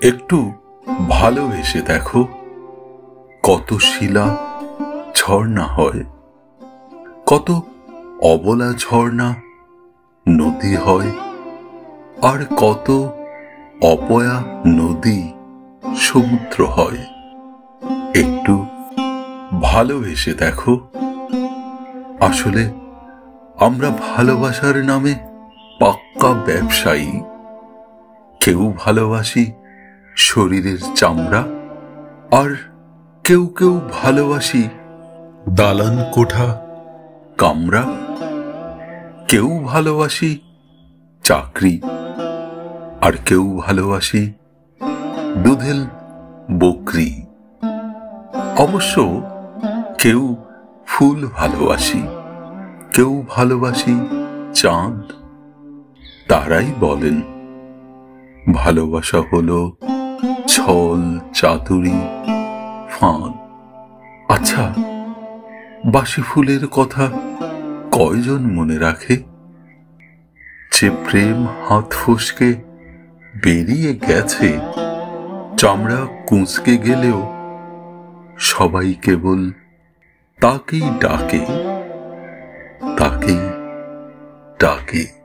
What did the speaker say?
একটু ভালোবেসে দেখো, কত শিলা ঝর্ণা হয়, কত অবলা ঝর্ণা নদী হয়, আর কত অপয়া নদী সমুদ্র হয়। একটু ভালোবেসে দেখো। আসলে আমরা ভালোবাসার নামে পাক্কা ব্যবসায়ী। কেউ ভালোবাসি শরীরের চামড়া, আর কেউ কেউ ভালোবাসি দালান কোঠা কামরা। কেউ ভালোবাসি চাকরি, আর কেউ ভালোবাসি দুধেল বকরি। অবশ্য কেউ ফুল ভালোবাসি, কেউ ভালোবাসি চাঁদ। তারাই বলেন ভালোবাসা হলো ছল চাতুরি ফাঁদ। আচ্ছা, বাসি ফুলের কথা কয়জন মনে রাখে? যে প্রেম হাত ফসকে বেরিয়ে গেছে, চামড়া কুঁচকে গেলেও সবাই কেবল তাকেই ডাকে, তাকেই ডাকে।